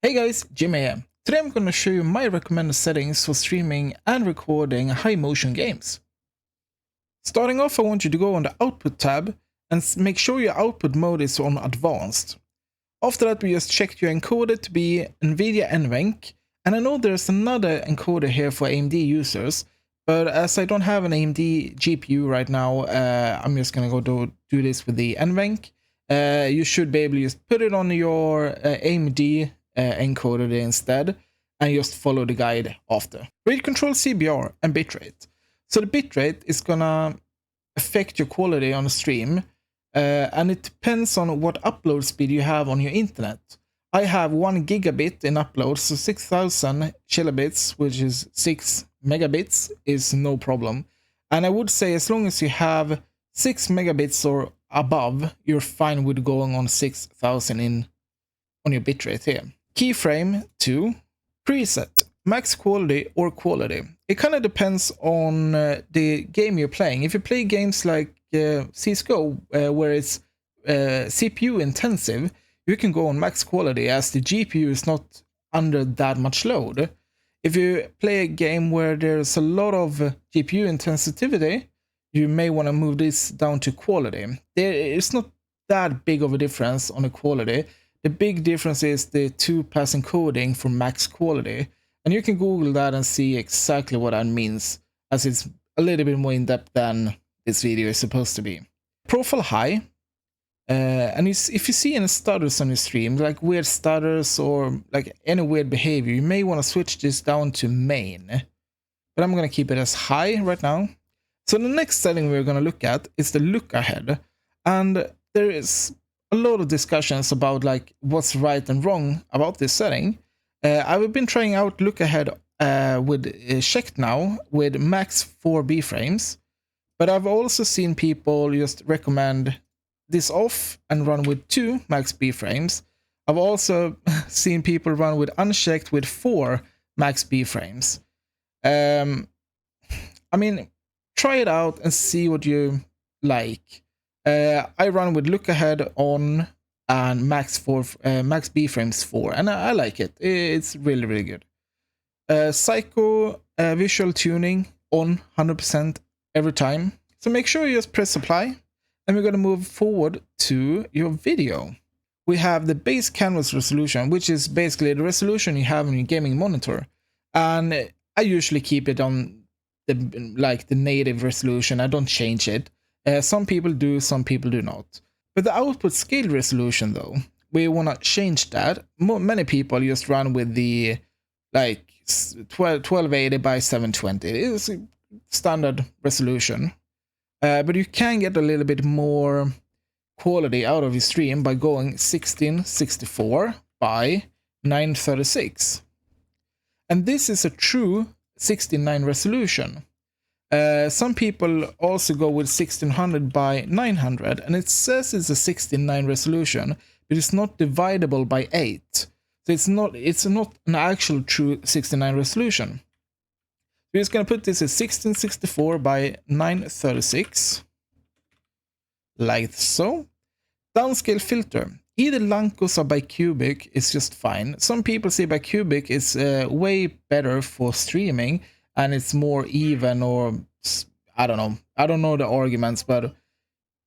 Hey guys, Jimmy here. Today I'm going to show you my recommended settings for streaming and recording high motion games. Starting off, I want you to go on the output tab and make sure your output mode is on advanced. After that, we just checked your encoder to be NVIDIA NVENC, and I know there's another encoder here for AMD users, but as I don't have an AMD GPU right now, I'm just going to go do this with the NVENC. You should be able to just put it on your AMD encoder instead, and just follow the guide after. Read control CBR and bitrate. So the bitrate is gonna affect your quality on the stream, and it depends on what upload speed you have on your internet. I have 1 gigabit in upload, so 6000 kilobits, which is 6 megabits, is no problem. And I would say as long as you have 6 megabits or above, you're fine with going on 6000 on your bitrate here. Keyframe 2, preset, max quality or quality. It kind of depends on the game you're playing. If you play games like CSGO, where it's CPU intensive, you can go on max quality as the GPU is not under that much load. If you play a game where there's a lot of GPU intensity, you may want to move this down to quality. It's not that big of a difference on the quality. The big difference is the 2-pass encoding for max quality. And you can Google that and see exactly what that means, as it's a little bit more in-depth than this video is supposed to be. Profile high. And if you see any stutters on your stream, like weird stutters or like any weird behavior, you may want to switch this down to main. But I'm going to keep it as high right now. So the next setting we're going to look at is the look ahead. And there is a lot of discussions about like what's right and wrong about this setting. I've been trying out look ahead with checked now with max 4 B frames, but I've also seen people just recommend this off and run with 2 max B frames. I've also seen people run with unchecked with 4 max B frames. I mean, try it out and see what you like. I run with look ahead on and max B frames 4, and I like it. It's really good. Psycho visual tuning on 100% every time. So make sure you just press apply, and we're gonna move forward to your video. We have the base canvas resolution, which is basically the resolution you have on your gaming monitor, and I usually keep it on the native resolution. I don't change it. Some people do, some people do not. But the output scale resolution, though, we want to change that. Many people just run with the 1280 by 720. It is a standard resolution. But you can get a little bit more quality out of your stream by going 1664 by 936. And this is a true 16:9 resolution. Some people also go with 1600 by 900, and it says it's a 16:9 resolution, but it's not dividable by 8. So it's not an actual true 16:9 resolution. We're just going to put this as 1664 by 936, like so. Downscale filter. Either Lancos or bicubic is just fine. Some people say bicubic is way better for streaming, and it's more even, or I don't know. I don't know the arguments, but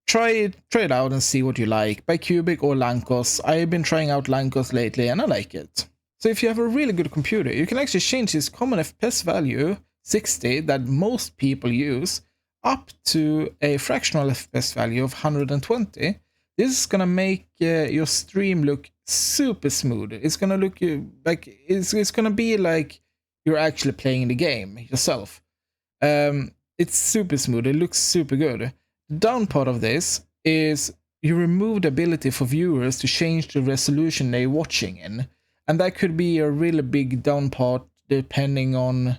try it out and see what you like. Bicubic or Lancos. I've been trying out Lancos lately, and I like it. So if you have a really good computer, you can actually change this common FPS value, 60, that most people use, up to a fractional FPS value of 120. This is gonna make your stream look super smooth. It's gonna look like it's gonna be like you're actually playing the game yourself. It's super smooth. It looks super good. The down part of this is you remove the ability for viewers to change the resolution they're watching in, and that could be a really big down part depending on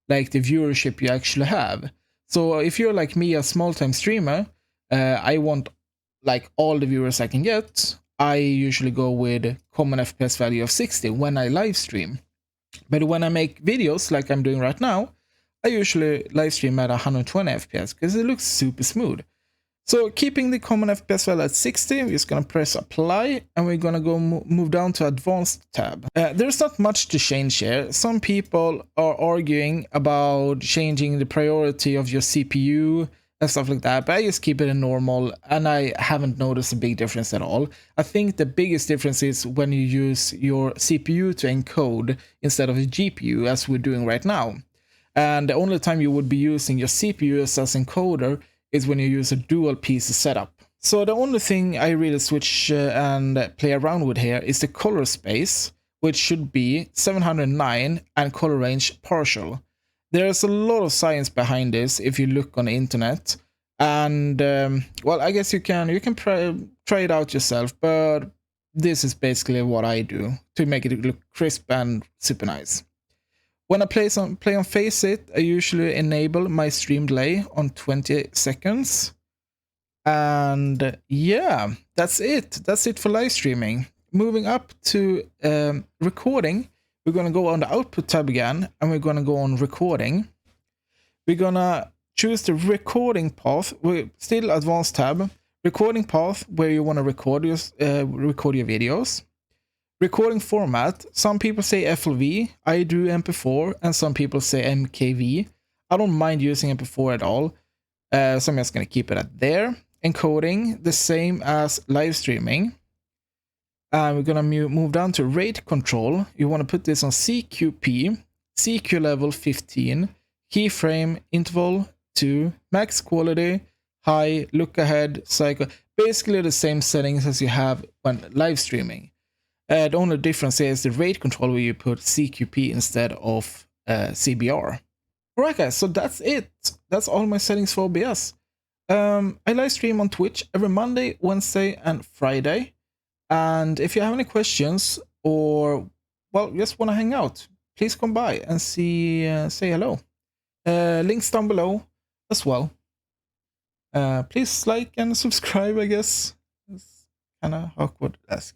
like the viewership you actually have. So if you're like me, a small-time streamer, I want like all the viewers I can get. I usually go with common FPS value of 60 when I live stream. But when I make videos like I'm doing right now, I usually live stream at 120 FPS because it looks super smooth. So keeping the common FPS value at 60, we're just going to press apply and we're going to go move down to advanced tab. There's not much to change here. Some people are arguing about changing the priority of your CPU and stuff like that, but I just keep it in normal and I haven't noticed a big difference at all. I think the biggest difference is when you use your CPU to encode instead of a GPU, as we're doing right now. And the only time you would be using your CPU as an encoder is when you use a dual PC setup. So the only thing I really switch and play around with here is the color space, which should be 709 and color range partial. There's a lot of science behind this if you look on the internet, and well, I guess you can try it out yourself, but this is basically what I do to make it look crisp and super nice. When I play on Face It, I usually enable my stream delay on 20 seconds. And yeah, that's it. That's it for live streaming. Moving up to recording, we're going to go on the output tab again, and we're going to go on recording. We're going to choose the recording path. We're still advanced tab. Recording path, where you want to record your videos. Recording format, some people say FLV, I do MP4, and some people say MKV. I don't mind using MP4 at all, so I'm just going to keep it at there. Encoding, the same as live streaming. We're going to move down to rate control. You want to put this on CQP, CQ level 15, keyframe interval 2, max quality, high, look ahead, cycle. Basically the same settings as you have when live streaming. The only difference is the rate control, where you put CQP instead of CBR. Alright guys, so that's it. That's all my settings for OBS. I live stream on Twitch every Monday, Wednesday, and Friday. And if you have any questions or, well, just want to hang out, please come by and say hello. Links down below as well. Please like and subscribe, I guess. It's kind of awkward to ask.